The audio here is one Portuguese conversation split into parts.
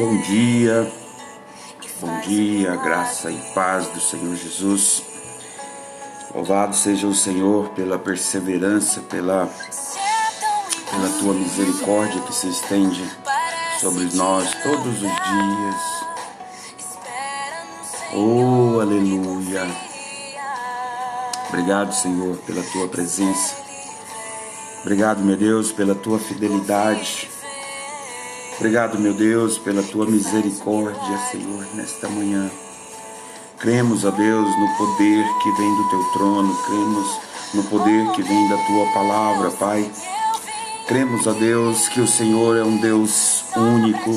Bom dia, graça e paz do Senhor Jesus. Louvado seja o Senhor pela perseverança, pela tua misericórdia que se estende sobre nós todos os dias. Oh, aleluia. Obrigado, Senhor, pela tua presença. Obrigado, meu Deus, pela tua fidelidade. Obrigado, meu Deus, pela tua misericórdia, Senhor, nesta manhã. Cremos, ó Deus, no poder que vem do teu trono. Cremos no poder que vem da tua palavra, Pai. Cremos, ó Deus, que o Senhor é um Deus único,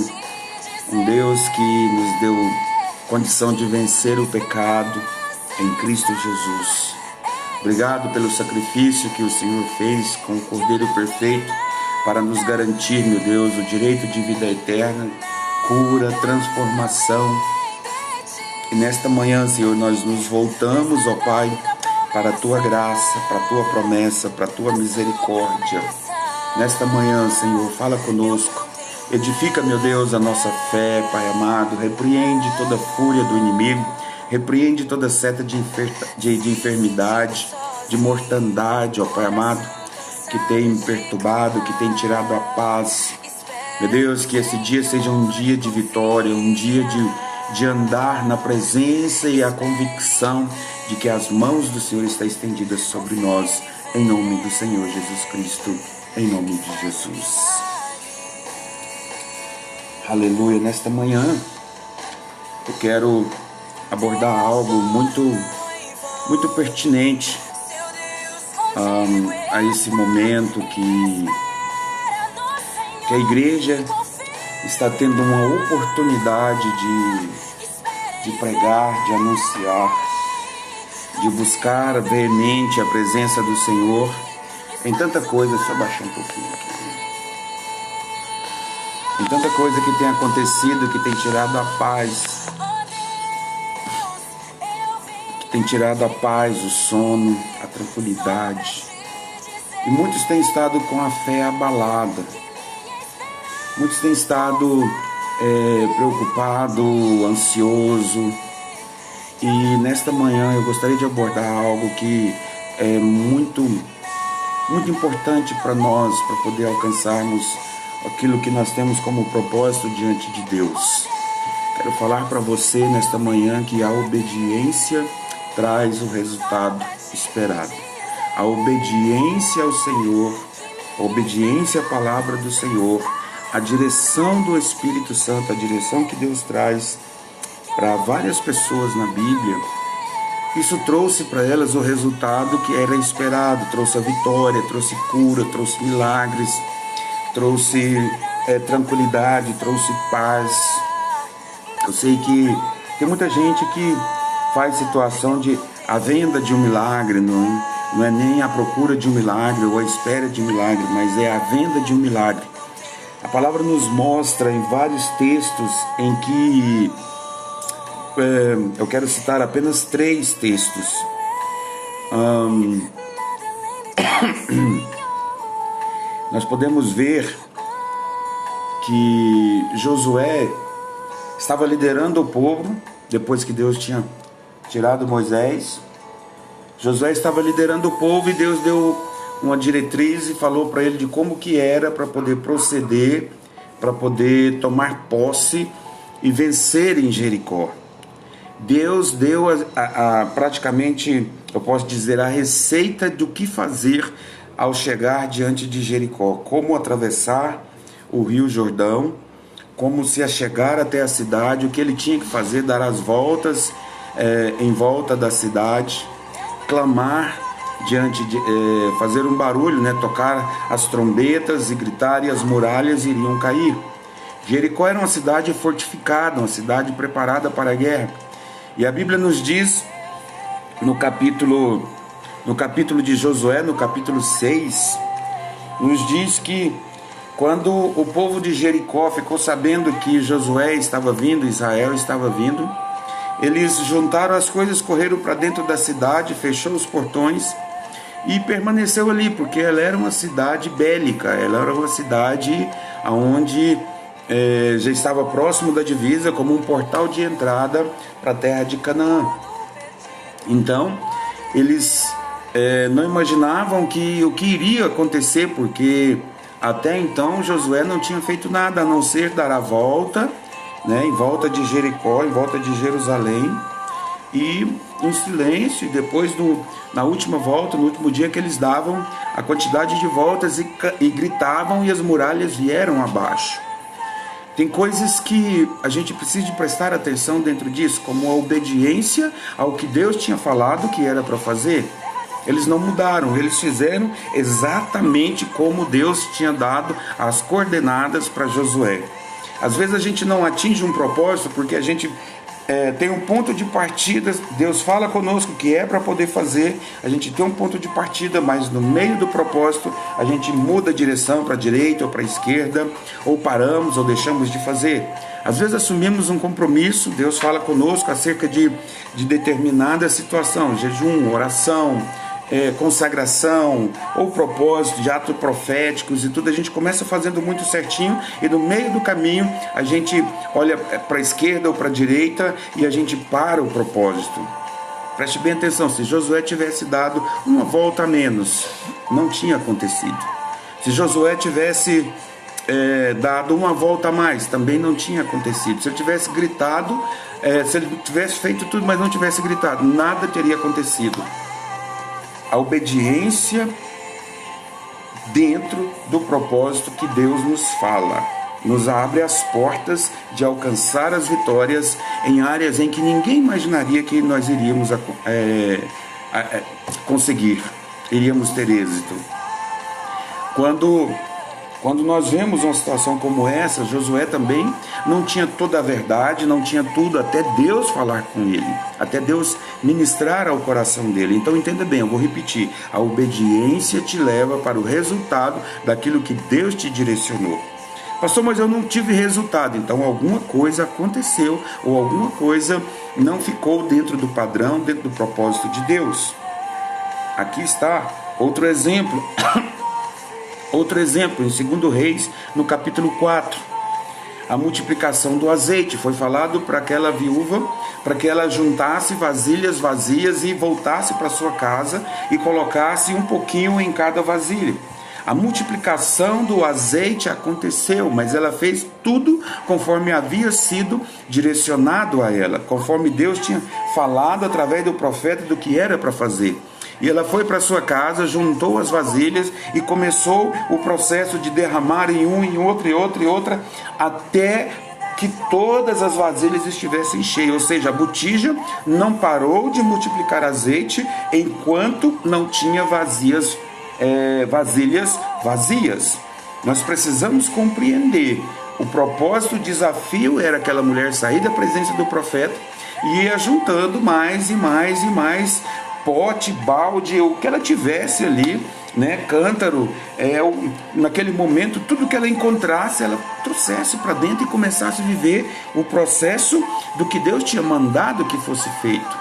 um Deus que nos deu condição de vencer o pecado em Cristo Jesus. Obrigado pelo sacrifício que o Senhor fez com o Cordeiro perfeito para nos garantir, meu Deus, o direito de vida eterna, cura, transformação. E nesta manhã, Senhor, nós nos voltamos, ó Pai, para a tua graça, para a tua promessa, para a tua misericórdia. Nesta manhã, Senhor, fala conosco. Edifica, meu Deus, a nossa fé, Pai amado. Repreende toda fúria do inimigo. Repreende toda seta de enfermidade, de mortandade, ó Pai amado, que tem perturbado, que tem tirado a paz. Meu Deus, que esse dia seja um dia de vitória, um dia de andar na presença e a convicção de que as mãos do Senhor estão estendidas sobre nós, em nome do Senhor Jesus Cristo, em nome de Jesus. Aleluia. Nesta manhã eu quero abordar algo muito pertinente a esse momento que a igreja está tendo uma oportunidade de pregar, de anunciar, de buscar veemente a presença do Senhor em tanta coisa. Só baixar um pouquinho aqui. Em tanta coisa que tem acontecido, que tem tirado a paz, o sono, a tranquilidade. E muitos têm estado com a fé abalada. Muitos têm estado preocupados, ansiosos. E nesta manhã eu gostaria de abordar algo que é muito importante para nós, para poder alcançarmos aquilo que nós temos como propósito diante de Deus. Quero falar para você nesta manhã que a obediência traz o resultado esperado. A obediência ao Senhor, a obediência à palavra do Senhor, a direção do Espírito Santo, a direção que Deus traz para várias pessoas na Bíblia, isso trouxe para elas o resultado que era esperado, trouxe a vitória, trouxe cura, trouxe milagres, trouxe tranquilidade, trouxe paz. Eu sei que tem muita gente que faz situação de a venda de um milagre, não é nem a procura de um milagre ou a espera de um milagre, mas é a venda de um milagre. A palavra nos mostra em vários textos em que eu quero citar apenas 3 textos. Nós podemos ver que Josué estava liderando o povo depois que Deus tinha tirado Moisés. Josué estava liderando o povo e Deus deu uma diretriz e falou para ele de como que era para poder proceder, para poder tomar posse e vencer em Jericó. Deus deu praticamente, eu posso dizer, a receita do que fazer ao chegar diante de Jericó, como atravessar o rio Jordão, como se achegar até a cidade, o que ele tinha que fazer, dar as voltas em volta da cidade, clamar diante de fazer um barulho, tocar as trombetas e gritar, e as muralhas iriam cair. Jericó era uma cidade fortificada, uma cidade preparada para a guerra. E a Bíblia nos diz no capítulo de Josué, no capítulo 6, nos diz que quando o povo de Jericó ficou sabendo que Josué estava vindo, Israel estava vindo, eles juntaram as coisas, correram para dentro da cidade, fechou os portões e permaneceu ali, porque ela era uma cidade bélica, ela era uma cidade onde já estava próximo da divisa, como um portal de entrada para a terra de Canaã. Então, eles não imaginavam o que iria acontecer, porque até então Josué não tinha feito nada a não ser dar a volta, né, em volta de Jericó, em volta de Jerusalém, e em silêncio. Depois, na última volta, no último dia que eles davam a quantidade de voltas e gritavam, e as muralhas vieram abaixo. Tem coisas que a gente precisa de prestar atenção dentro disso, como a obediência ao que Deus tinha falado que era para fazer. Eles não mudaram, eles fizeram exatamente como Deus tinha dado as coordenadas para Josué. Às vezes a gente não atinge um propósito porque a gente tem um ponto de partida. Deus fala conosco que é para poder fazer, a gente tem um ponto de partida, mas no meio do propósito a gente muda a direção para a direita ou para a esquerda, ou paramos ou deixamos de fazer. Às vezes assumimos um compromisso, Deus fala conosco acerca de determinada situação, jejum, oração, consagração ou propósito de atos proféticos e tudo. A gente começa fazendo muito certinho e no meio do caminho a gente olha para a esquerda ou para a direita e a gente para o propósito. Preste bem atenção, se Josué tivesse dado uma volta a menos, não tinha acontecido. Se Josué tivesse dado uma volta a mais, também não tinha acontecido. Se ele tivesse gritado, se ele tivesse feito tudo, mas não tivesse gritado, nada teria acontecido. A obediência dentro do propósito que Deus nos fala nos abre as portas de alcançar as vitórias em áreas em que ninguém imaginaria que nós iríamos conseguir, iríamos ter êxito. Quando nós vemos uma situação como essa, Josué também não tinha toda a verdade, não tinha tudo, até Deus falar com ele, até Deus ministrar ao coração dele. Então entenda bem, eu vou repetir, a obediência te leva para o resultado daquilo que Deus te direcionou. Pastor, mas eu não tive resultado. Então alguma coisa aconteceu, ou alguma coisa não ficou dentro do padrão, dentro do propósito de Deus. Aqui está outro exemplo. Outro exemplo, em 2 Reis, no capítulo 4, a multiplicação do azeite. Foi falado para aquela viúva, para que ela juntasse vasilhas vazias e voltasse para sua casa e colocasse um pouquinho em cada vasilha. A multiplicação do azeite aconteceu, mas ela fez tudo conforme havia sido direcionado a ela, conforme Deus tinha falado através do profeta do que era para fazer. E ela foi para sua casa, juntou as vasilhas e começou o processo de derramar em outra, até que todas as vasilhas estivessem cheias. Ou seja, a botija não parou de multiplicar azeite enquanto não tinha vasilhas vazias. Nós precisamos compreender o propósito, o desafio era aquela mulher sair da presença do profeta e ia juntando mais e mais pote, balde, o que ela tivesse ali, né, cântaro, naquele momento, tudo que ela encontrasse, ela trouxesse para dentro e começasse a viver o processo do que Deus tinha mandado que fosse feito.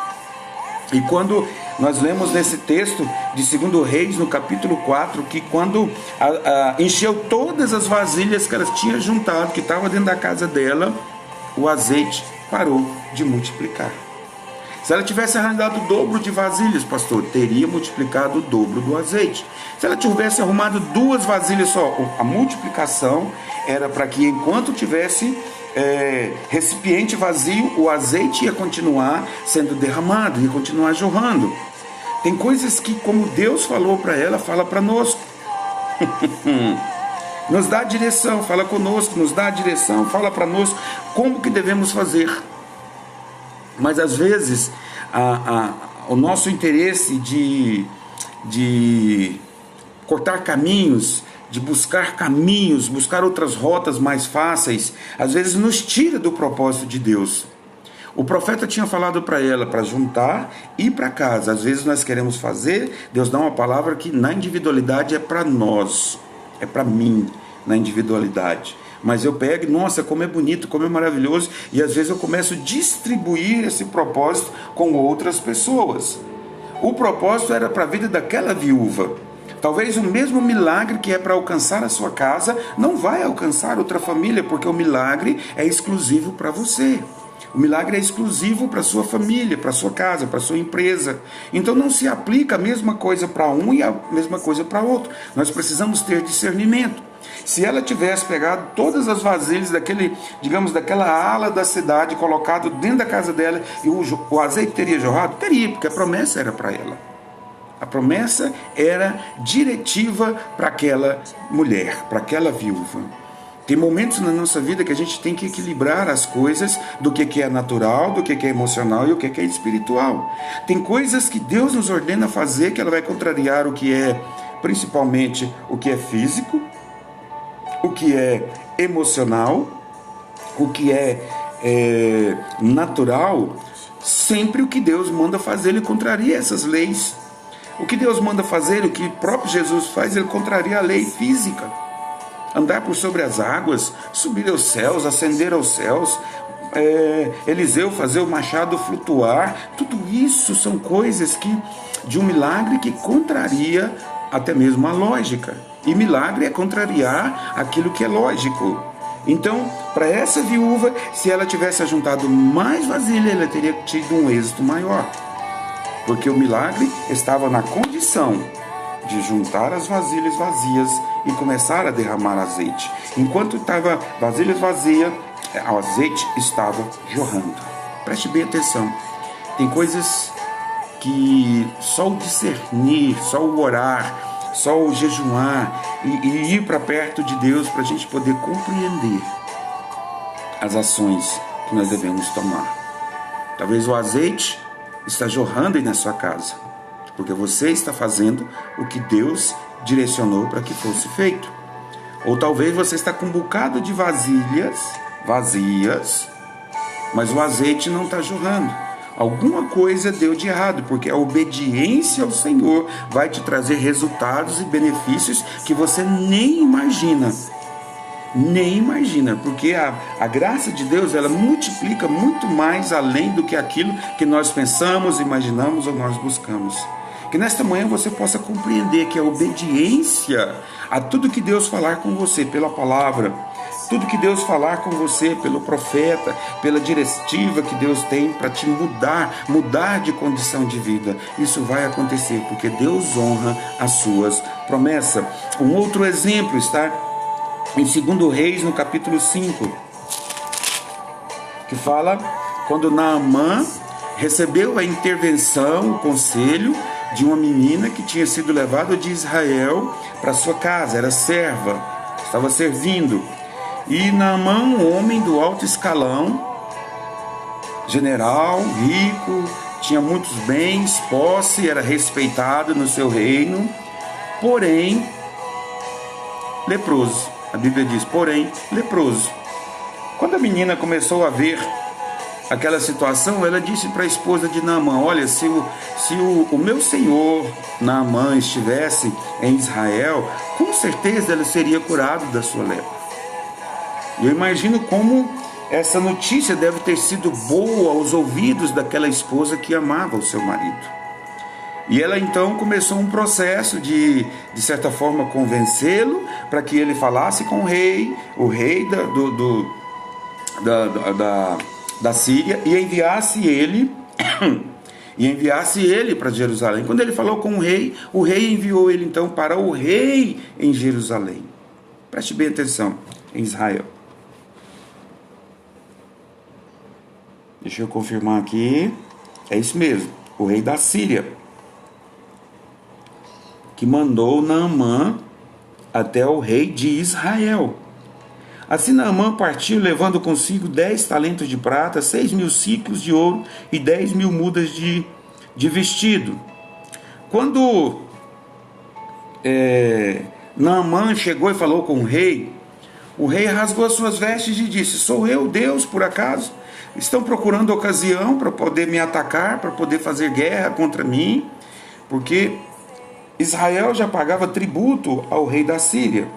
E quando nós lemos nesse texto de 2 Reis, no capítulo 4, que quando encheu todas as vasilhas que ela tinha juntado, que estava dentro da casa dela, o azeite parou de multiplicar. Se ela tivesse arrendado o dobro de vasilhas, pastor, teria multiplicado o dobro do azeite. Se ela tivesse arrumado 2 vasilhas só, a multiplicação era para que enquanto tivesse recipiente vazio, o azeite ia continuar sendo derramado, ia continuar jorrando. Tem coisas que, como Deus falou para ela, fala para nós. Nos dá a direção, fala conosco, nos dá a direção, fala para nós como que devemos fazer. Mas às vezes o nosso interesse de cortar caminhos, de buscar caminhos, buscar outras rotas mais fáceis, às vezes nos tira do propósito de Deus. O profeta tinha falado para ela para juntar e ir para casa. Às vezes nós queremos fazer, Deus dá uma palavra que na individualidade é para nós, é para mim, na individualidade. Mas eu pego, nossa, como é bonito, como é maravilhoso, e às vezes eu começo a distribuir esse propósito com outras pessoas. O propósito era para a vida daquela viúva. Talvez o mesmo milagre que é para alcançar a sua casa não vai alcançar outra família, porque o milagre é exclusivo para você. O milagre é exclusivo para sua família, para sua casa, para sua empresa. Então não se aplica a mesma coisa para um e a mesma coisa para outro. Nós precisamos ter discernimento. Se ela tivesse pegado todas as vasilhas daquela ala da cidade, colocado dentro da casa dela, e o azeite teria jorrado? Teria, porque a promessa era para ela. A promessa era diretiva para aquela mulher, para aquela viúva. Tem momentos na nossa vida que a gente tem que equilibrar as coisas do que é natural, do que é emocional e o que é espiritual. Tem coisas que Deus nos ordena fazer que ela vai contrariar o que é, principalmente, o que é físico, o que é emocional, o que é natural. Sempre o que Deus manda fazer, ele contraria essas leis. O que Deus manda fazer, o que o próprio Jesus faz, ele contraria a lei física. Andar por sobre as águas, subir aos céus, ascender aos céus, Eliseu fazer o machado flutuar, tudo isso são coisas de um milagre que contraria até mesmo a lógica. E milagre é contrariar aquilo que é lógico. Então, para essa viúva, se ela tivesse juntado mais vasilha, ela teria tido um êxito maior. Porque o milagre estava na condição de juntar as vasilhas vazias e começar a derramar azeite. Enquanto estava vasilhas vazias, o azeite estava jorrando. Preste bem atenção. Tem coisas que só o discernir, só o orar, só o jejuar e ir para perto de Deus para a gente poder compreender as ações que nós devemos tomar. Talvez o azeite está jorrando aí na sua casa, porque você está fazendo o que Deus direcionou para que fosse feito. Ou talvez você está com um bocado de vasilhas vazias, mas o azeite não está jorrando. Alguma coisa deu de errado, porque a obediência ao Senhor vai te trazer resultados e benefícios que você nem imagina. Nem imagina, porque a graça de Deus, ela multiplica muito mais além do que aquilo que nós pensamos, imaginamos ou nós buscamos. Que nesta manhã você possa compreender que a obediência a tudo que Deus falar com você pela palavra, tudo que Deus falar com você pelo profeta, pela diretiva que Deus tem para te mudar de condição de vida, isso vai acontecer, porque Deus honra as suas promessas. Um outro exemplo está em 2 Reis, no capítulo 5, que fala quando Naamã recebeu a intervenção, o conselho de uma menina que tinha sido levada de Israel para sua casa, era serva, estava servindo. E Naamã, um homem do alto escalão, general, rico, tinha muitos bens, posse, era respeitado no seu reino, porém leproso. A Bíblia diz, porém leproso. Quando a menina começou a ver aquela situação, ela disse para a esposa de Naamã: olha, se o meu senhor Naamã estivesse em Israel, com certeza ele seria curado da sua lepra. Eu imagino como essa notícia deve ter sido boa aos ouvidos daquela esposa que amava o seu marido. E ela então começou um processo de certa forma, convencê-lo para que ele falasse com o rei da Síria, e enviasse ele para Jerusalém. Quando ele falou com o rei enviou ele então para o rei em Jerusalém. Preste bem atenção, em Israel. Deixa eu confirmar aqui. É isso mesmo, o rei da Síria, que mandou Naamã até o rei de Israel. Assim Naamã partiu, levando consigo 10 talentos de prata, 6.000 ciclos de ouro e 10.000 mudas de vestido. Quando Naamã chegou e falou com o rei rasgou as suas vestes e disse: sou eu, Deus, por acaso? Estão procurando ocasião para poder me atacar, para poder fazer guerra contra mim? Porque Israel já pagava tributo ao rei da Síria.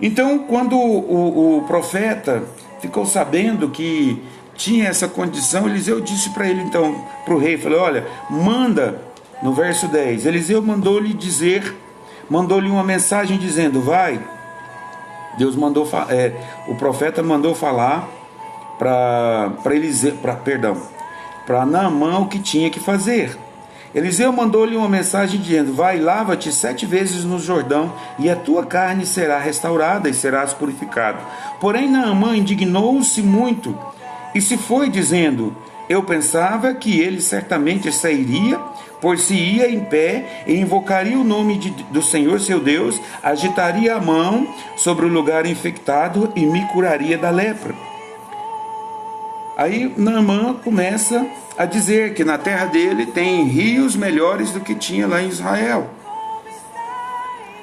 Então, quando o profeta ficou sabendo que tinha essa condição, Eliseu disse para ele, então, para o rei, falou: olha, manda, no verso 10, Eliseu mandou-lhe dizer mandou-lhe uma mensagem dizendo: vai. Deus mandou, o profeta mandou falar para Naamã o que tinha que fazer. Eliseu mandou-lhe uma mensagem dizendo: vai, lava-te 7 vezes no Jordão, e a tua carne será restaurada e serás purificado. Porém Naamã indignou-se muito e se foi, dizendo: eu pensava que ele certamente sairia, pois se ia em pé e invocaria o nome do Senhor seu Deus, agitaria a mão sobre o lugar infectado e me curaria da lepra. Aí Naamã começa a dizer que na terra dele tem rios melhores do que tinha lá em Israel.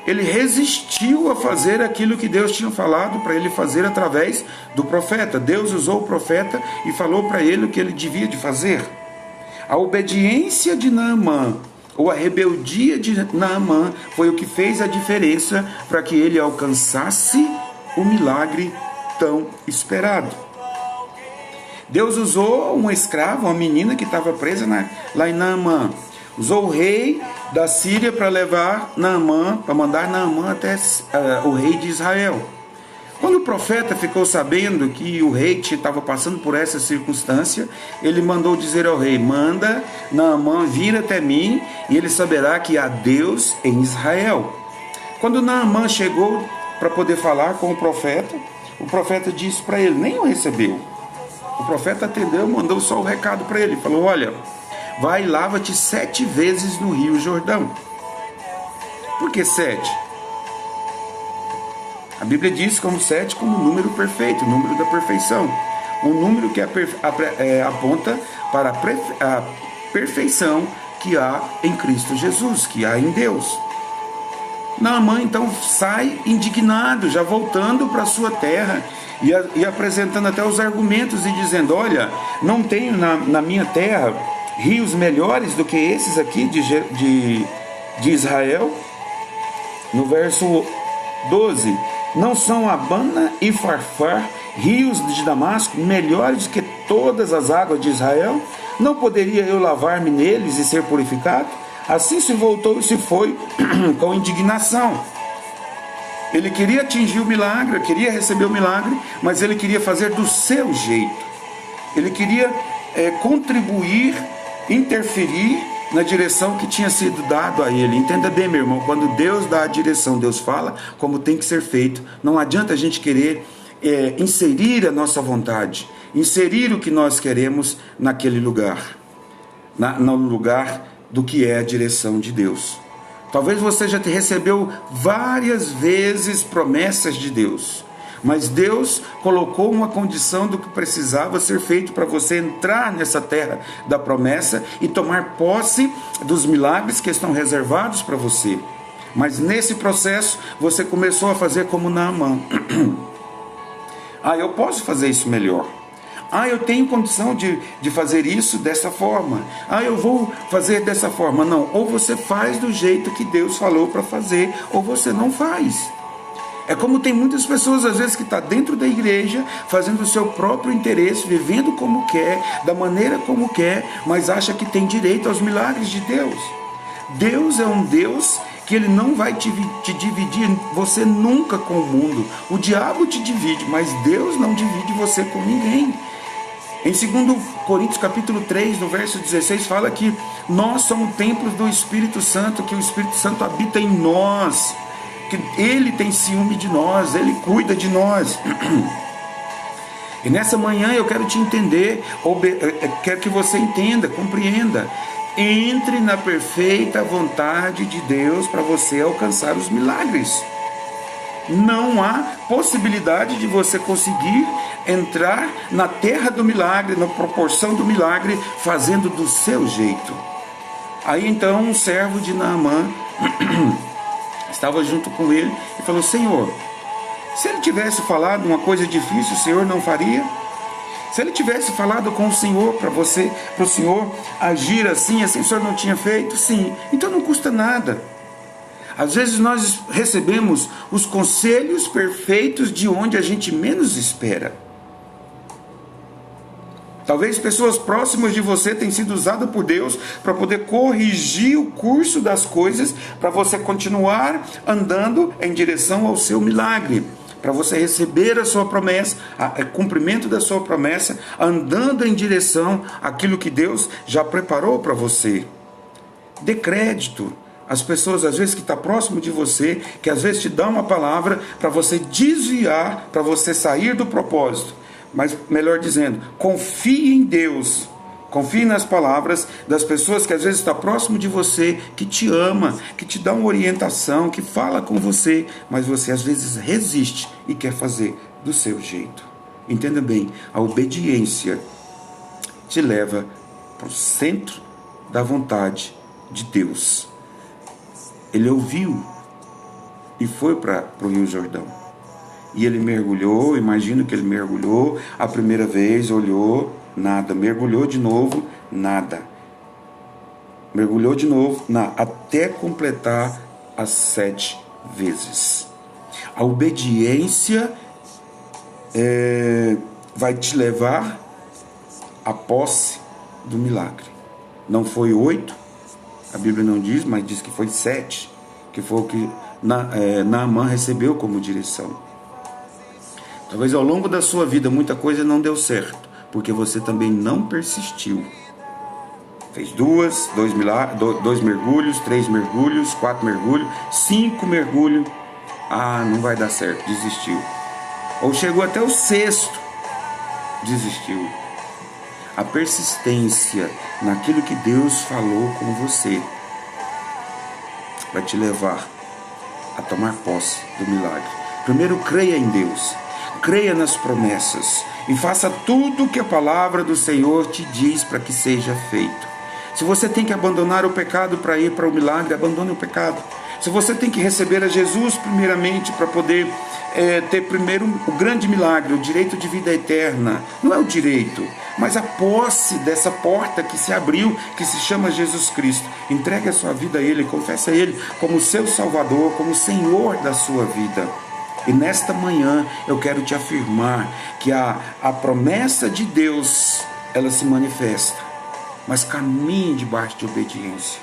Ele resistiu a fazer aquilo que Deus tinha falado para ele fazer através do profeta. Deus usou o profeta e falou para ele o que ele devia de fazer. A obediência de Naamã, ou a rebeldia de Naamã, foi o que fez a diferença para que ele alcançasse o milagre tão esperado. Deus usou uma escrava, uma menina que estava presa lá em Naamã. Usou o rei da Síria para levar Naamã, para mandar Naamã até o rei de Israel. Quando o profeta ficou sabendo que o rei estava passando por essa circunstância, ele mandou dizer ao rei: manda Naamã vir até mim, e ele saberá que há Deus em Israel. Quando Naamã chegou para poder falar com o profeta disse para ele, nem o recebeu. O profeta atendeu, mandou só o recado para ele, falou: olha, vai e lava-te 7 vezes no rio Jordão. Por que 7? A Bíblia diz como 7 como número perfeito, o número da perfeição. Um número que aponta para a perfeição que há em Cristo Jesus, que há em Deus. Naamã então sai indignado, já voltando para a sua terra e apresentando até os argumentos e dizendo: olha, não tenho na minha terra rios melhores do que esses aqui de Israel. No verso 12: não são Abana e Farfar, rios de Damasco, melhores que todas as águas de Israel? Não poderia eu lavar-me neles e ser purificado? Assim se voltou e se foi com indignação. Ele queria atingir o milagre, queria receber o milagre, mas ele queria fazer do seu jeito. Ele queria contribuir, interferir na direção que tinha sido dado a ele. Entenda bem, meu irmão, quando Deus dá a direção, Deus fala como tem que ser feito. Não adianta a gente querer inserir a nossa vontade, inserir o que nós queremos naquele lugar, no lugar do que é a direção de Deus. Talvez você já recebeu várias vezes promessas de Deus, mas Deus colocou uma condição do que precisava ser feito para você entrar nessa terra da promessa e tomar posse dos milagres que estão reservados para você. Mas nesse processo você começou a fazer como Naamã. Eu posso fazer isso melhor. Eu tenho condição de fazer isso dessa forma. Eu vou fazer dessa forma. Não, ou você faz do jeito que Deus falou para fazer, ou você não faz. É como tem muitas pessoas às vezes que estão dentro da igreja, fazendo o seu próprio interesse, vivendo como quer, da maneira como quer, mas acha que tem direito aos milagres de Deus. Deus é um Deus que Ele não vai te dividir, você nunca com o mundo. O diabo te divide, mas Deus não divide você com ninguém. Em 2 Coríntios capítulo 3, no verso 16, fala que nós somos templos do Espírito Santo, que o Espírito Santo habita em nós, que Ele tem ciúme de nós, Ele cuida de nós. E nessa manhã eu quero te entender, quero que você entenda, compreenda. Entre na perfeita vontade de Deus para você alcançar os milagres. Não há possibilidade de você conseguir entrar na terra do milagre, na proporção do milagre, fazendo do seu jeito. Aí então um servo de Naamã estava junto com ele e falou: Senhor, se ele tivesse falado uma coisa difícil, o Senhor não faria? Se ele tivesse falado com o Senhor para o Senhor agir assim, o Senhor não tinha feito? Sim. Então não custa nada. Às vezes nós recebemos os conselhos perfeitos de onde a gente menos espera. Talvez pessoas próximas de você tenham sido usadas por Deus para poder corrigir o curso das coisas, para você continuar andando em direção ao seu milagre, para você receber a sua promessa, o cumprimento da sua promessa, andando em direção àquilo que Deus já preparou para você. Dê crédito às pessoas, às vezes, que estão próximo de você, que às vezes te dão uma palavra para você desviar, para você sair do propósito. Mas, melhor dizendo, confie em Deus. Confie nas palavras das pessoas que às vezes estão próximo de você, que te ama, que te dá uma orientação, que fala com você, mas você às vezes resiste e quer fazer do seu jeito. Entenda bem, a obediência te leva para o centro da vontade de Deus. Ele ouviu e foi para o Rio Jordão. E ele mergulhou, imagino que ele mergulhou, a primeira vez olhou, nada. Mergulhou de novo, nada. Mergulhou de novo, nada. Até completar as 7 vezes. A obediência vai te levar à posse do milagre. Não foi 8, a Bíblia não diz, mas diz que foi 7, que foi o que Naamã recebeu como direção. Talvez ao longo da sua vida muita coisa não deu certo, porque você também não persistiu. Fez 2 mergulhos, 3 mergulhos, 4 mergulhos, 5 mergulhos. Não vai dar certo, desistiu. Ou chegou até o 6º, desistiu. A persistência naquilo que Deus falou com você vai te levar a tomar posse do milagre. Primeiro, creia em Deus. Creia nas promessas e faça tudo o que a palavra do Senhor te diz para que seja feito. Se você tem que abandonar o pecado para ir para o milagre, abandone o pecado. Se você tem que receber a Jesus primeiramente para poder ter primeiro o grande milagre, o direito de vida eterna, não é o direito, mas a posse dessa porta que se abriu, que se chama Jesus Cristo. Entregue a sua vida a Ele, confesse a Ele como seu Salvador, como Senhor da sua vida. E nesta manhã eu quero te afirmar que a promessa de Deus, ela se manifesta, mas caminhe debaixo de obediência.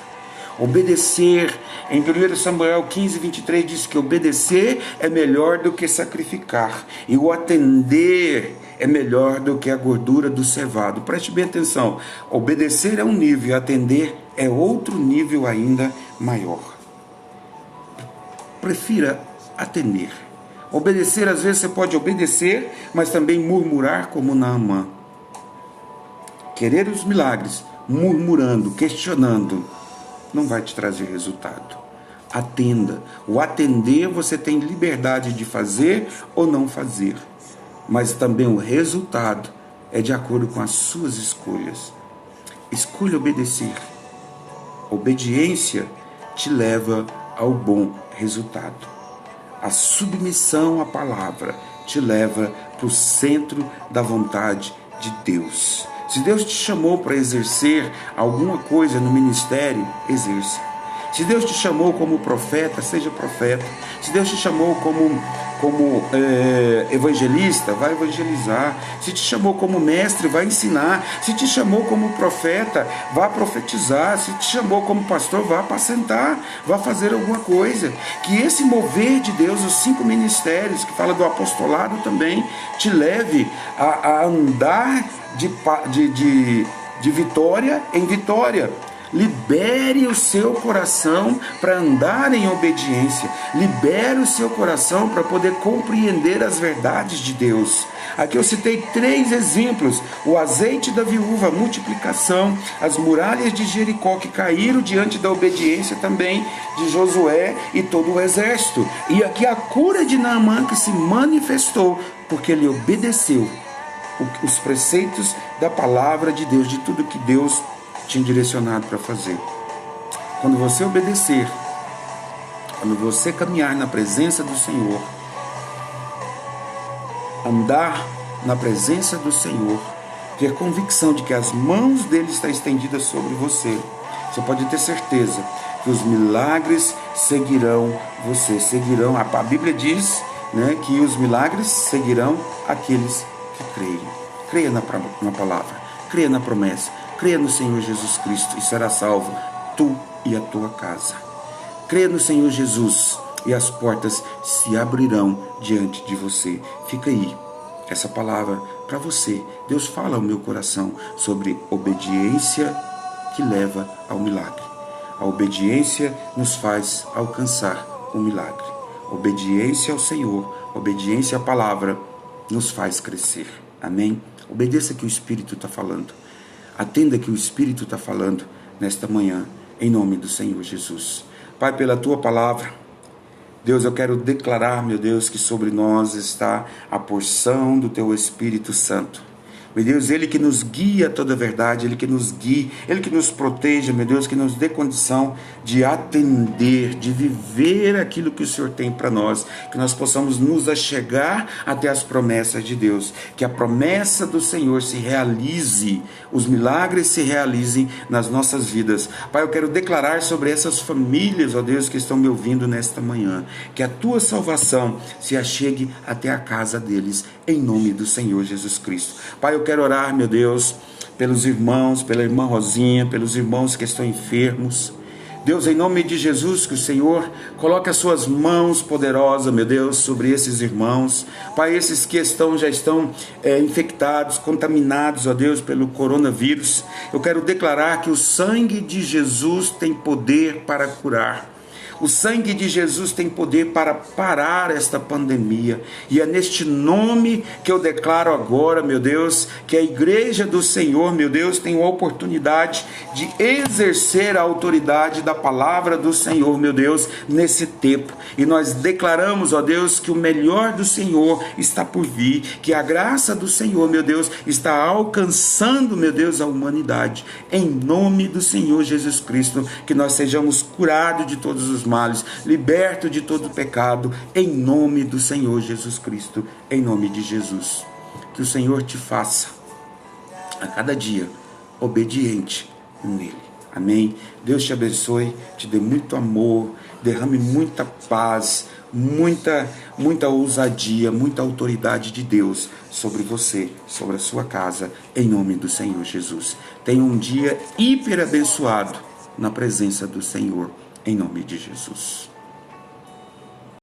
Obedecer, em 1 Samuel 15, 23 diz que obedecer é melhor do que sacrificar, e o atender é melhor do que a gordura do cevado. Preste bem atenção, obedecer é um nível, e atender é outro nível ainda maior. Prefira atender. Obedecer, às vezes você pode obedecer, mas também murmurar como Naamã. Querer os milagres, murmurando, questionando, não vai te trazer resultado. Atenda. O atender você tem liberdade de fazer ou não fazer. Mas também o resultado é de acordo com as suas escolhas. Escolha obedecer. Obediência te leva ao bom resultado. A submissão à palavra te leva para o centro da vontade de Deus. Se Deus te chamou para exercer alguma coisa no ministério, exerça. Se Deus te chamou como profeta, seja profeta. Se Deus te chamou como evangelista, vai evangelizar. Se te chamou como mestre, vai ensinar. Se te chamou como profeta, vá profetizar. Se te chamou como pastor, vá apacentar, vá fazer alguma coisa. Que esse mover de Deus, os 5 ministérios, que fala do apostolado também, te leve a andar de vitória em vitória. Libere o seu coração para andar em obediência. Libere o seu coração para poder compreender as verdades de Deus. Aqui eu citei 3 exemplos: o azeite da viúva, a multiplicação, as muralhas de Jericó que caíram diante da obediência também de Josué e todo o exército. E aqui a cura de Naamã que se manifestou porque ele obedeceu os preceitos da palavra de Deus, de tudo que Deus tinha direcionado para fazer. Quando você obedecer, quando você caminhar na presença do Senhor, andar na presença do Senhor, ter convicção de que as mãos dele estão estendidas sobre você, você pode ter certeza que os milagres seguirão você, seguirão. A Bíblia diz, né, que os milagres seguirão aqueles que creem. Creia na palavra. Creia na promessa, creia no Senhor Jesus Cristo e será salvo, tu e a tua casa. Creia no Senhor Jesus e as portas se abrirão diante de você. Fica aí essa palavra para você. Deus fala ao meu coração sobre obediência que leva ao milagre. A obediência nos faz alcançar o milagre. Obediência ao Senhor, obediência à palavra nos faz crescer. Amém? Obedeça que o Espírito está falando. Atenda que o Espírito está falando nesta manhã, em nome do Senhor Jesus. Pai, pela tua palavra, Deus, eu quero declarar, meu Deus, que sobre nós está a porção do teu Espírito Santo. Meu Deus, Ele que nos guia a toda a verdade, Ele que nos guia, Ele que nos proteja, meu Deus, que nos dê condição de atender, de viver aquilo que o Senhor tem para nós, que nós possamos nos achegar até as promessas de Deus, que a promessa do Senhor se realize, os milagres se realizem nas nossas vidas. Pai, eu quero declarar sobre essas famílias, ó Deus, que estão me ouvindo nesta manhã, que a tua salvação se achegue até a casa deles, em nome do Senhor Jesus Cristo. Pai, eu quero orar, meu Deus, pelos irmãos, pela irmã Rosinha, pelos irmãos que estão enfermos. Deus, em nome de Jesus, que o Senhor coloque as suas mãos poderosas, meu Deus, sobre esses irmãos. Pai, esses que já estão infectados, contaminados, ó Deus, pelo coronavírus. Eu quero declarar que o sangue de Jesus tem poder para curar. O sangue de Jesus tem poder para parar esta pandemia. E é neste nome que eu declaro agora, meu Deus, que a igreja do Senhor, meu Deus, tem a oportunidade de exercer a autoridade da palavra do Senhor, meu Deus, nesse tempo. E nós declaramos, ó Deus, que o melhor do Senhor está por vir, que a graça do Senhor, meu Deus, está alcançando, meu Deus, a humanidade. Em nome do Senhor Jesus Cristo, que nós sejamos curados de todos os males, liberto de todo pecado, em nome do Senhor Jesus Cristo, em nome de Jesus. Que o Senhor te faça a cada dia obediente nele. Amém? Deus te abençoe, te dê muito amor, derrame muita paz, muita ousadia, muita autoridade de Deus sobre você, sobre a sua casa, em nome do Senhor Jesus. Tenha um dia hiper abençoado na presença do Senhor, em nome de Jesus.